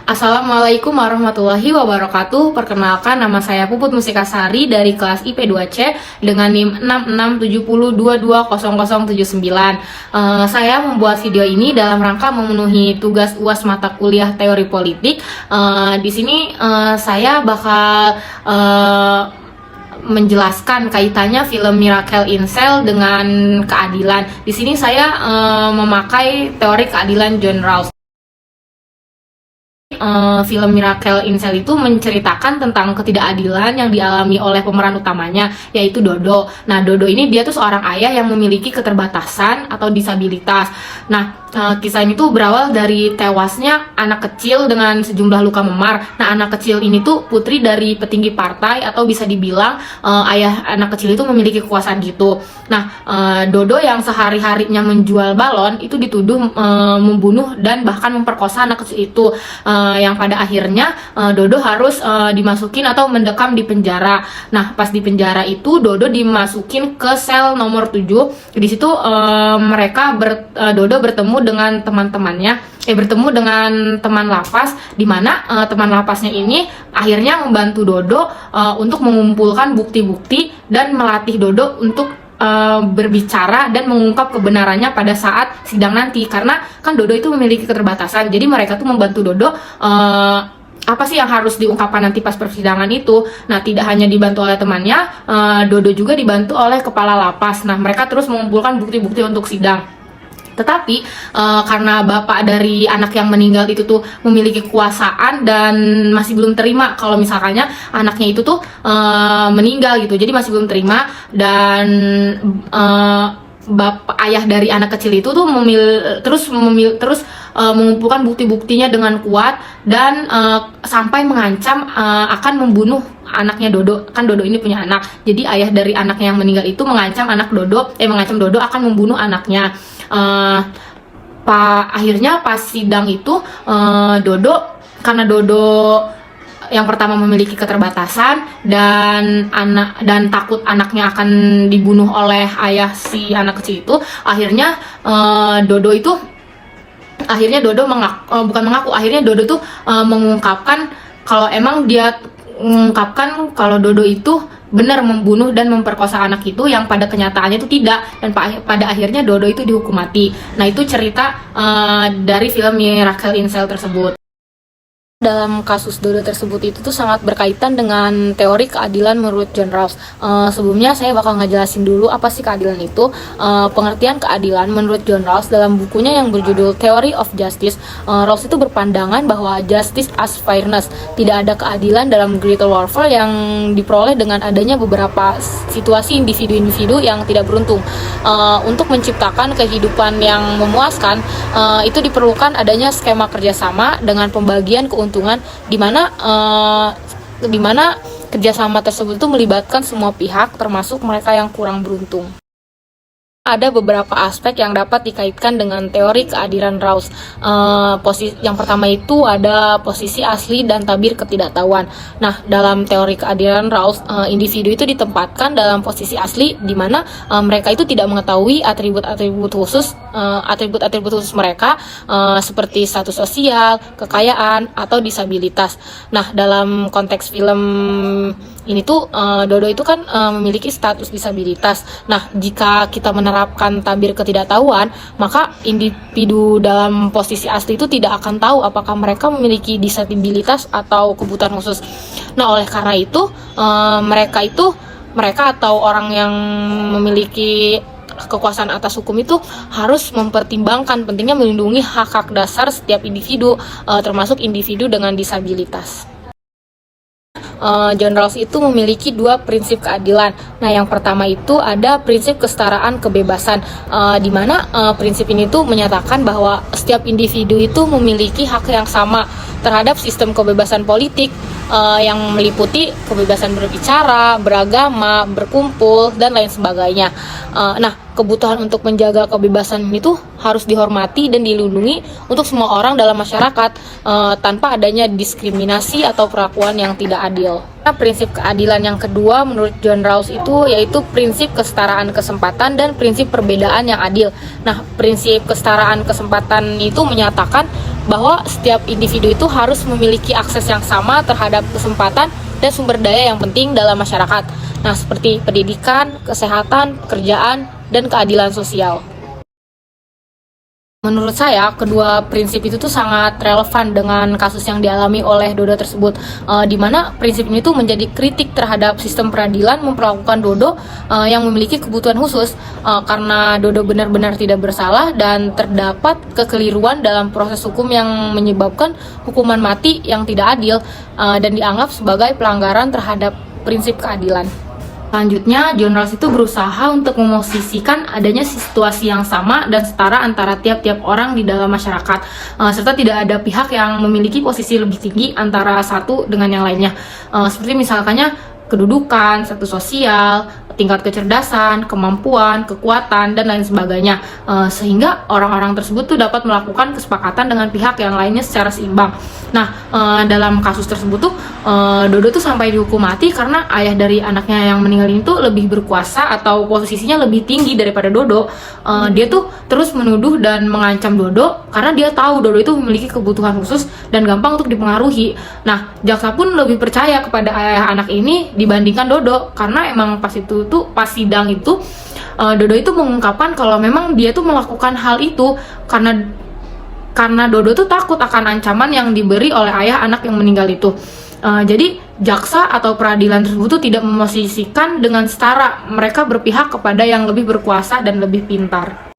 Assalamualaikum warahmatullahi wabarakatuh. Perkenalkan, nama saya Puput Musikasari dari kelas IP 2C dengan NIM 6670220079. Saya membuat video ini dalam rangka memenuhi tugas UAS mata kuliah teori politik. Di sini saya bakal menjelaskan kaitannya film Miracle in Cell dengan keadilan. Di sini saya memakai teori keadilan John Rawls. Film Miracle in Cell itu menceritakan tentang ketidakadilan yang dialami oleh pemeran utamanya, yaitu Dodo. Nah, Dodo ini dia tuh seorang ayah yang memiliki keterbatasan atau disabilitas. Nah, kisah ini tuh berawal dari tewasnya anak kecil dengan sejumlah luka memar. Nah, anak kecil ini tuh putri dari petinggi partai, atau bisa dibilang ayah anak kecil itu memiliki kekuasaan gitu. Nah, Dodo yang sehari-harinya menjual balon itu dituduh membunuh dan bahkan memperkosa anak kecil itu, yang pada akhirnya Dodo harus dimasukin atau mendekam di penjara. Nah, pas di penjara itu Dodo dimasukin ke sel nomor 7. Di situ Dodo bertemu dengan teman-temannya, bertemu dengan teman lapas, di mana teman lapasnya ini akhirnya membantu Dodo untuk mengumpulkan bukti-bukti dan melatih Dodo untuk berbicara dan mengungkap kebenarannya pada saat sidang nanti, karena kan Dodo itu memiliki keterbatasan. Jadi mereka tuh membantu Dodo apa sih yang harus diungkapkan nanti pas persidangan itu. Nah, tidak hanya dibantu oleh temannya, Dodo juga dibantu oleh kepala lapas. Nah, mereka terus mengumpulkan bukti-bukti untuk sidang. Tetapi karena bapak dari anak yang meninggal itu tuh memiliki kekuasaan dan masih belum terima kalau misalkannya anaknya itu tuh meninggal gitu, jadi masih belum terima. Dan bapak ayah dari anak kecil itu tuh terus mengumpulkan bukti-buktinya dengan kuat dan sampai mengancam akan membunuh anaknya Dodo. Kan Dodo ini punya anak, jadi ayah dari anaknya yang meninggal itu mengancam Dodo akan membunuh anaknya. Akhirnya pas sidang itu karena Dodo yang pertama memiliki keterbatasan dan takut anaknya akan dibunuh oleh ayah si anak kecil itu, akhirnya Dodo tuh mengungkapkan kalau emang Dodo itu benar membunuh dan memperkosa anak itu, yang pada kenyataannya itu tidak, dan pada akhirnya Dodo itu dihukum mati. Nah, itu cerita dari film Miracle in Cell tersebut. Dalam kasus Dodo tersebut itu tuh sangat berkaitan dengan teori keadilan menurut John Rawls. Sebelumnya saya bakal ngejelasin dulu apa sih keadilan itu. Pengertian keadilan menurut John Rawls dalam bukunya yang berjudul Theory of Justice, Rawls itu berpandangan bahwa justice as fairness, tidak ada keadilan dalam guerrilla warfare yang diperoleh dengan adanya beberapa situasi individu-individu yang tidak beruntung. Untuk menciptakan kehidupan yang memuaskan, itu diperlukan adanya skema kerjasama dengan pembagian keuntungan, di mana kerjasama tersebut itu melibatkan semua pihak, termasuk mereka yang kurang beruntung. Ada beberapa aspek yang dapat dikaitkan dengan teori keadilan Rawls. Yang pertama itu ada posisi asli dan tabir ketidaktahuan. Nah, dalam teori keadilan Rawls, individu itu ditempatkan dalam posisi asli, di mana mereka itu tidak mengetahui atribut-atribut khusus mereka, seperti status sosial, kekayaan, atau disabilitas. Nah, dalam konteks film ini tuh Dodo itu kan memiliki status disabilitas. Nah, jika kita menerapkan tabir ketidaktahuan, maka individu dalam posisi asli itu tidak akan tahu apakah mereka memiliki disabilitas atau kebutuhan khusus. Nah, oleh karena itu mereka atau orang yang memiliki kekuasaan atas hukum itu harus mempertimbangkan pentingnya melindungi hak-hak dasar setiap individu, termasuk individu dengan disabilitas. John Rawls itu memiliki dua prinsip keadilan. Nah, yang pertama itu ada prinsip kesetaraan kebebasan, di mana prinsip ini tuh menyatakan bahwa setiap individu itu memiliki hak yang sama terhadap sistem kebebasan politik, yang meliputi kebebasan berbicara, beragama, berkumpul, dan lain sebagainya. Nah, kebutuhan untuk menjaga kebebasan ini tuh harus dihormati dan dilindungi untuk semua orang dalam masyarakat, tanpa adanya diskriminasi atau perlakuan yang tidak adil. Nah, prinsip keadilan yang kedua menurut John Rawls itu yaitu prinsip kesetaraan kesempatan dan prinsip perbedaan yang adil. Nah, prinsip kesetaraan kesempatan itu menyatakan bahwa setiap individu itu harus memiliki akses yang sama terhadap kesempatan dan sumber daya yang penting dalam masyarakat. Nah, seperti pendidikan, kesehatan, pekerjaan, dan keadilan sosial. Menurut saya, kedua prinsip itu tuh sangat relevan dengan kasus yang dialami oleh Dodo tersebut, di mana prinsip ini tuh menjadi kritik terhadap sistem peradilan memperlakukan Dodo yang memiliki kebutuhan khusus, karena Dodo benar-benar tidak bersalah dan terdapat kekeliruan dalam proses hukum yang menyebabkan hukuman mati yang tidak adil dan dianggap sebagai pelanggaran terhadap prinsip keadilan. Selanjutnya, John Rawls itu berusaha untuk memosisikan adanya situasi yang sama dan setara antara tiap-tiap orang di dalam masyarakat, serta tidak ada pihak yang memiliki posisi lebih tinggi antara satu dengan yang lainnya, seperti misalkannya kedudukan, status sosial, tingkat kecerdasan, kemampuan, kekuatan, dan lain sebagainya, sehingga orang-orang tersebut tuh dapat melakukan kesepakatan dengan pihak yang lainnya secara seimbang. Nah, dalam kasus tersebut tuh Dodo tuh sampai dihukum mati karena ayah dari anaknya yang meninggal ini tuh lebih berkuasa atau posisinya lebih tinggi daripada Dodo. Dia tuh terus menuduh dan mengancam Dodo karena dia tahu Dodo itu memiliki kebutuhan khusus dan gampang untuk dipengaruhi. Nah, jaksa pun lebih percaya kepada ayah anak ini dibandingkan Dodo, karena emang pas sidang itu Dodo itu mengungkapkan kalau memang dia tuh melakukan hal itu karena Dodo tuh takut akan ancaman yang diberi oleh ayah anak yang meninggal itu. Jadi jaksa atau peradilan tersebut tuh tidak memosisikan dengan setara, mereka berpihak kepada yang lebih berkuasa dan lebih pintar.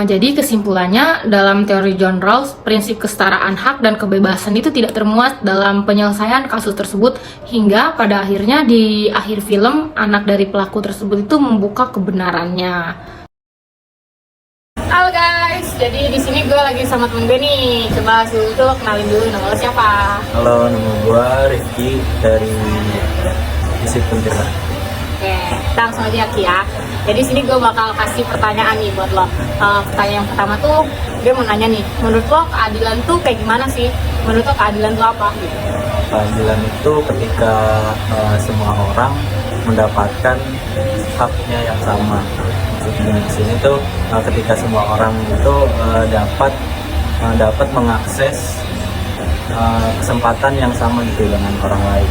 Jadi kesimpulannya, dalam teori John Rawls, prinsip kesetaraan hak dan kebebasan itu tidak termuat dalam penyelesaian kasus tersebut, hingga pada akhirnya di akhir film anak dari pelaku tersebut itu membuka kebenarannya. Halo guys, jadi di sini gue lagi sama temen gue nih. Coba dulu kenalin dulu, nama lo siapa? Halo, nama gue Rifki dari Visip Pontianak. Oke, kita langsung aja Ki ya. Jadi sini gue bakal kasih pertanyaan nih buat lo. Pertanyaan yang pertama tuh, gue mau nanya nih, menurut lo keadilan tuh kayak gimana sih? Menurut lo keadilan tuh apa? Keadilan itu ketika semua orang mendapatkan haknya yang sama. Di sini tuh ketika semua orang itu dapat mengakses kesempatan yang sama gitu dengan orang lain.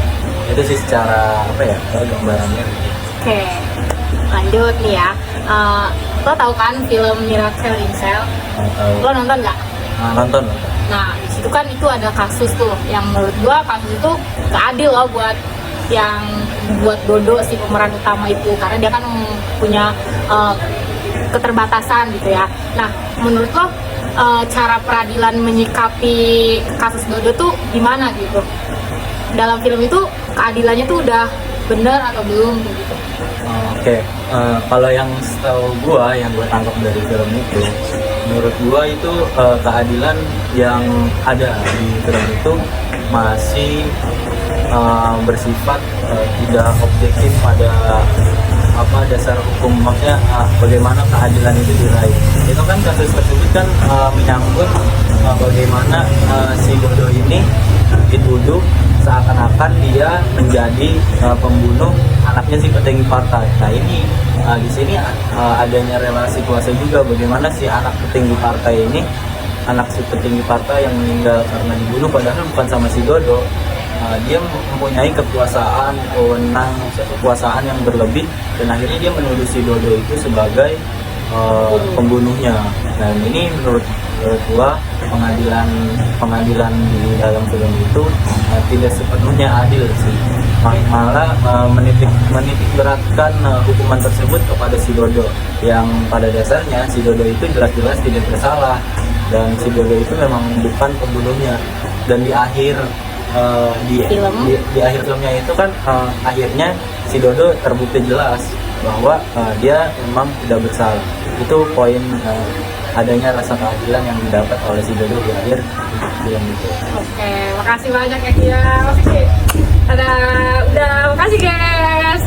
Itu sih secara gambarannya. Oke, lanjut nih ya. Lo tau kan film Miracle in Cell? Lo nonton nggak? Nonton. Nah, di situ kan itu ada kasus tuh yang menurut gua kasus itu gak adil loh buat Dodo, si pemeran utama itu, karena dia kan punya keterbatasan gitu ya. Nah, menurut lo cara peradilan menyikapi kasus Dodo tuh gimana gitu? Dalam film itu keadilannya tuh udah bener atau belum gitu? Oke. Kalau yang setahu yang gue tangkap dari film itu, menurut gue itu keadilan yang ada di film itu masih bersifat tidak objektif pada dasar hukum, maksudnya bagaimana keadilan itu diraih. Itu kan kasus tersebut kan menyangkut bagaimana si Dodo ini dituduh seakan-akan dia menjadi pembunuh anaknya si petinggi partai. Nah ini di sini adanya relasi kuasa juga, bagaimana si anak petinggi partai ini, anak si petinggi partai yang meninggal karena dibunuh padahal bukan sama si Dodo. Dia mempunyai kekuasaan, wewenang, kekuasaan yang berlebih, dan akhirnya dia menuduh si Dodo itu sebagai pembunuhnya. Dan ini menurut gua pengadilan di dalam film itu tidak sepenuhnya adil sih, malah menitik beratkan hukuman tersebut kepada si Dodo, yang pada dasarnya si Dodo itu jelas-jelas tidak bersalah, dan si Dodo itu memang bukan pembunuhnya. Dan di akhir di akhir filmnya itu kan akhirnya si Dodo terbukti jelas bahwa dia memang tidak bersalah. Itu poin adanya rasa keadilan yang didapat oleh si Dodo di akhir film itu. Oke, makasih banyak ya Kia. Udah, makasih guys.